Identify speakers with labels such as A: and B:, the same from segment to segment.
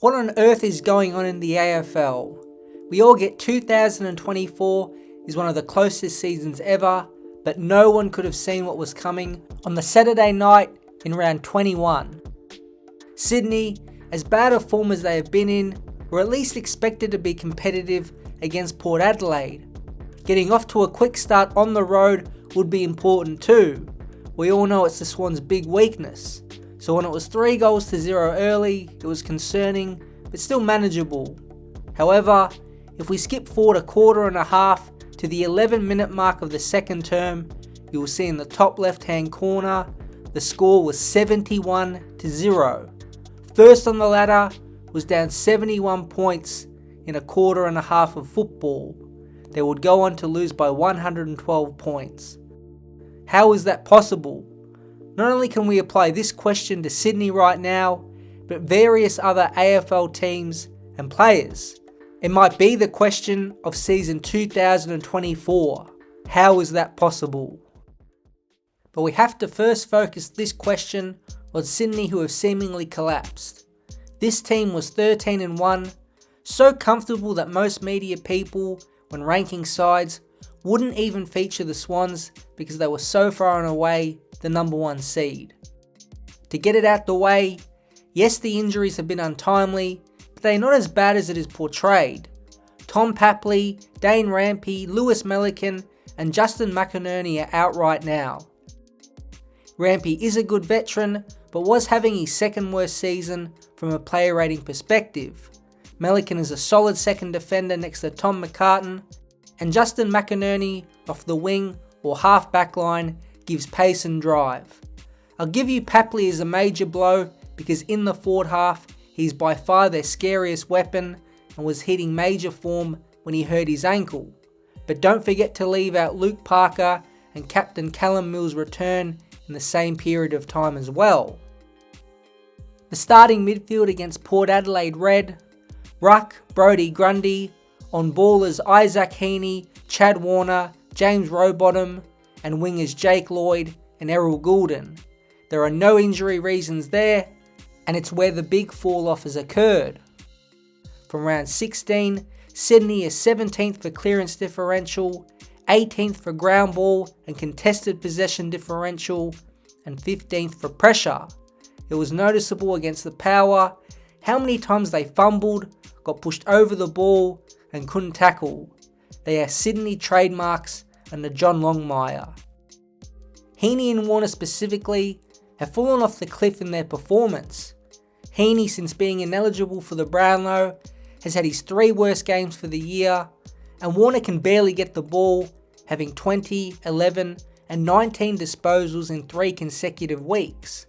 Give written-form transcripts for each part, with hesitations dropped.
A: What on earth is going on in the AFL? We all get 2024 is one of the closest seasons ever, but no one could have seen what was coming on the Saturday night in round 21. Sydney, as bad a form as they have been in, were at least expected to be competitive against Port Adelaide. Getting off to a quick start on the road would be important too. We all know it's the Swans' big weakness. So when it was 3-0 early, it was concerning, but still manageable. However, if we skip forward a quarter and a half to the 11-minute mark of the second term, you will see in the top left-hand corner, the score was 71-0. First on the ladder was down 71 points in a quarter and a half of football. They would go on to lose by 112 points. How is that possible? Not only can we apply this question to Sydney right now, but various other AFL teams and players. It might be the question of season 2024. How is that possible? But we have to first focus this question on Sydney, who have seemingly collapsed. This team was 13-1, so comfortable that most media people, when ranking sides, wouldn't even feature the Swans because they were so far and away the number one seed. To get it out the way, yes, the injuries have been untimely, but they're not as bad as it is portrayed. Tom Papley, Dane Rampe, Lewis Melican and Justin McInerney are out right now. Rampe is a good veteran, but was having his second worst season from a player rating perspective. Melican is a solid second defender next to Tom McCartan, and Justin McInerney off the wing or half back line gives pace and drive. I'll give you Papley as a major blow because in the forward half he's by far their scariest weapon and was hitting major form when he hurt his ankle. But don't forget to leave out Luke Parker and Captain Callum Mills' return in the same period of time as well. The starting midfield against Port Adelaide Red, Ruck, Brodie Grundy, on ballers Isaac Heaney, Chad Warner, James Rowbottom, and wingers Jake Lloyd and Errol Goulden. There are no injury reasons there, and it's where the big fall-off has occurred. From round 16, Sydney is 17th for clearance differential, 18th for ground ball and contested possession differential, and 15th for pressure. It was noticeable against the Power how many times they fumbled, got pushed over the ball, and couldn't tackle. They are Sydney trademarks under John Longmire. Heaney and Warner specifically have fallen off the cliff in their performance. Heaney, since being ineligible for the Brownlow, has had his 3 worst games for the year, and Warner can barely get the ball, having 20, 11 and 19 disposals in 3 consecutive weeks.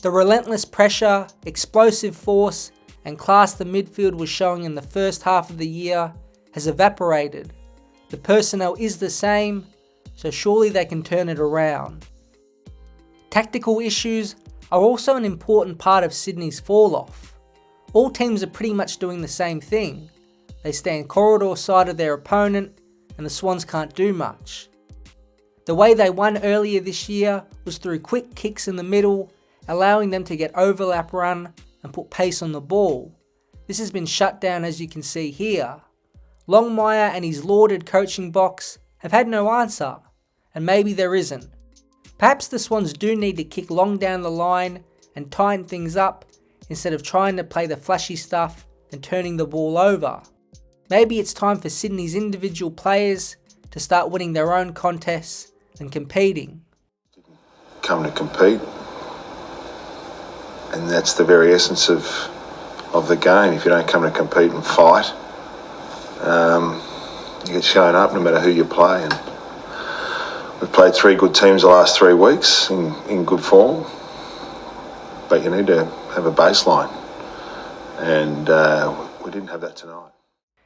A: The relentless pressure, explosive force and class the midfield was showing in the first half of the year has evaporated. The personnel is the same, so surely they can turn it around. Tactical issues are also an important part of Sydney's fall-off. All teams are pretty much doing the same thing. They stand corridor side of their opponent and the Swans can't do much. The way they won earlier this year was through quick kicks in the middle, allowing them to get overlap run and put pace on the ball. This has been shut down, as you can see here. Longmire and his lauded coaching box have had no answer, and maybe there isn't. Perhaps the Swans do need to kick long down the line and tighten things up instead of trying to play the flashy stuff and turning the ball over. Maybe it's time for Sydney's individual players to start winning their own contests and competing.
B: Come to compete, and that's the very essence of the game. If you don't come to compete and fight, you get shown up no matter who you play. And we've played 3 good teams the last 3 weeks in good form, but you need to have a baseline, and we didn't have that tonight.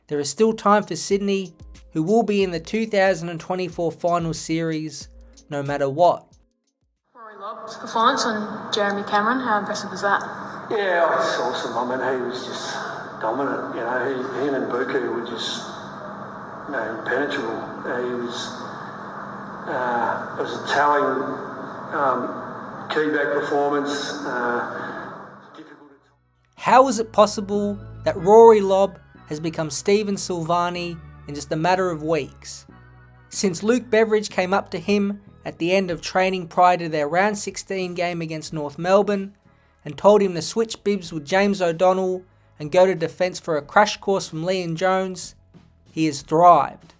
A: There is still time for Sydney, who will be in the 2024 final series no matter what.
C: Lob's performance on Jeremy Cameron, how impressive was that?
D: Yeah, it's awesome. I mean, he was just dominant. You know, him and Buku were just impenetrable. He was a telling key back performance.
A: How is it possible that Rory Lobb has become Stephen Silvani in just a matter of weeks? Since Luke Beveridge came up to him at the end of training prior to their round 16 game against North Melbourne and told him to switch bibs with James O'Donnell and go to defence for a crash course from Liam Jones, he has thrived.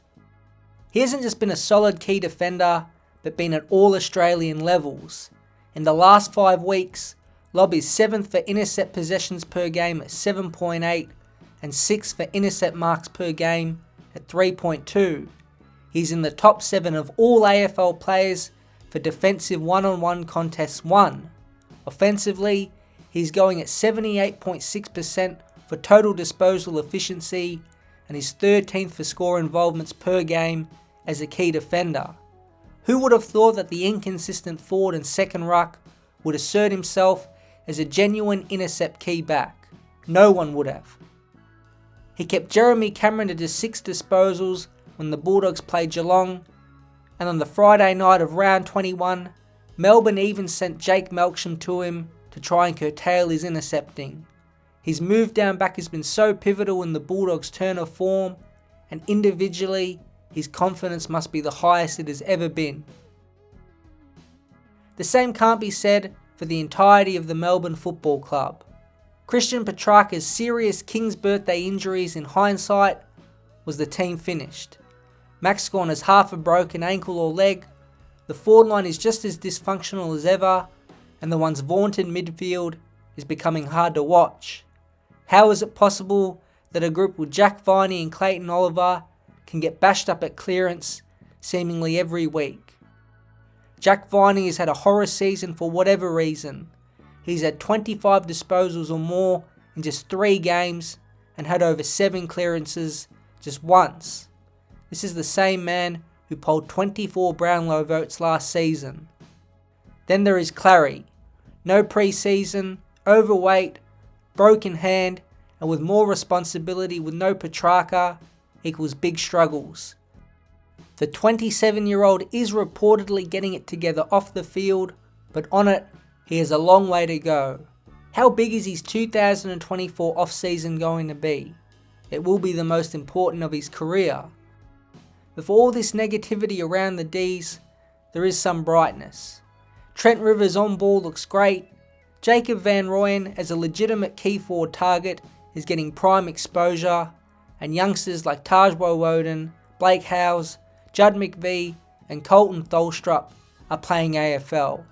A: He hasn't just been a solid key defender, but been at all Australian levels. In the last 5 weeks, Lobb is 7th for intercept possessions per game at 7.8 and 6th for intercept marks per game at 3.2. He's in the top 7 of all AFL players for defensive one-on-one contests won. Offensively, he's going at 78.6% for total disposal efficiency and is 13th for score involvements per game as a key defender. Who would have thought that the inconsistent forward and second ruck would assert himself as a genuine intercept key back? No one would have. He kept Jeremy Cameron to just 6 disposals when the Bulldogs played Geelong, and on the Friday night of round 21, Melbourne even sent Jake Melksham to him to try and curtail his intercepting. His move down back has been so pivotal in the Bulldogs' turn of form, and individually, his confidence must be the highest it has ever been. The same can't be said for the entirety of the Melbourne Football Club. Christian Petrarca's serious King's birthday injuries in hindsight was the team finished. Max Gawn has half a broken ankle or leg, the forward line is just as dysfunctional as ever, and the once vaunted midfield is becoming hard to watch. How is it possible that a group with Jack Viney and Clayton Oliver can get bashed up at clearance seemingly every week? Jack Viney has had a horror season for whatever reason. He's had 25 disposals or more in just 3 games and had over 7 clearances just once. This is the same man who polled 24 Brownlow votes last season. Then there is Clary. No pre-season, overweight, broken hand, and with more responsibility with no Petrarca equals big struggles. The 27-year-old is reportedly getting it together off the field, but on it, he has a long way to go. How big is his 2024 off-season going to be? It will be the most important of his career. But for all this negativity around the Ds, there is some brightness. Trent Rivers on ball looks great. Jacob Van Rooyen as a legitimate key forward target is getting prime exposure, and youngsters like Tajwo Woden, Blake Howes, Judd McVie and Colton Tholstrup are playing AFL.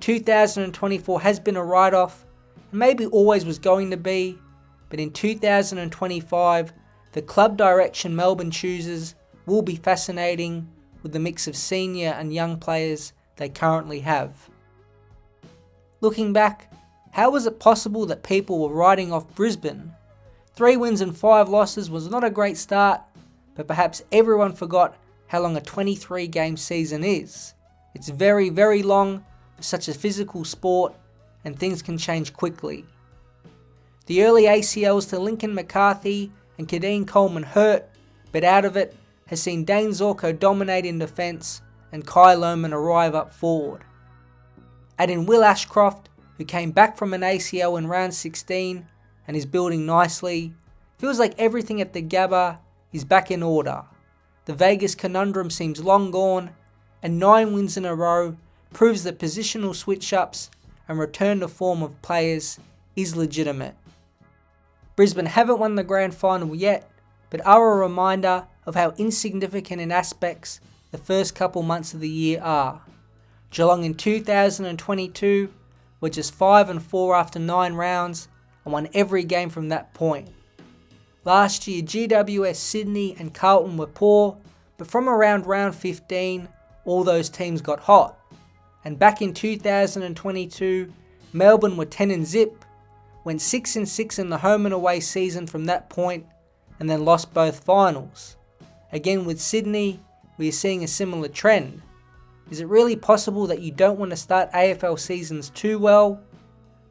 A: 2024 has been a write-off, and maybe always was going to be, but in 2025, the club direction Melbourne chooses will be fascinating with the mix of senior and young players they currently have. Looking back, how was it possible that people were writing off Brisbane? 3 wins and 5 losses was not a great start, but perhaps everyone forgot how long a 23-game season is. It's very, very long for such a physical sport, and things can change quickly. The early ACLs to Lincoln McCarthy and Kadeen Coleman hurt, but out of it has seen Dane Zorko dominate in defence and Kai Lohman arrive up forward. Add in Will Ashcroft, who came back from an ACL in round 16 and is building nicely. Feels like everything at the Gabba is back in order. The Vegas conundrum seems long gone, and 9 wins in a row proves that positional switch-ups and return to form of players is legitimate. Brisbane haven't won the grand final yet, but are a reminder of how insignificant in aspects the first couple months of the year are. Geelong in 2022 were just 5-4 after 9 rounds and won every game from that point. Last year, GWS, Sydney and Carlton were poor, but from around round 15, all those teams got hot. And back in 2022, Melbourne were 10-0, went 6-6 in the home and away season from that point, and then lost both finals. Again with Sydney, we are seeing a similar trend. Is it really possible that you don't want to start AFL seasons too well?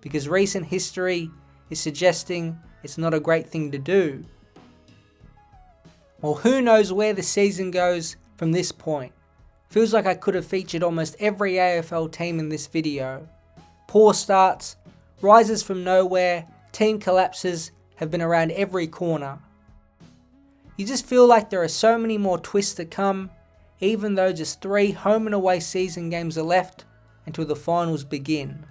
A: Because recent history is suggesting it's not a great thing to do. Well, who knows where the season goes from this point. Feels like I could have featured almost every AFL team in this video. Poor starts, rises from nowhere, team collapses have been around every corner. You just feel like there are so many more twists to come, even though just 3 home and away season games are left until the finals begin.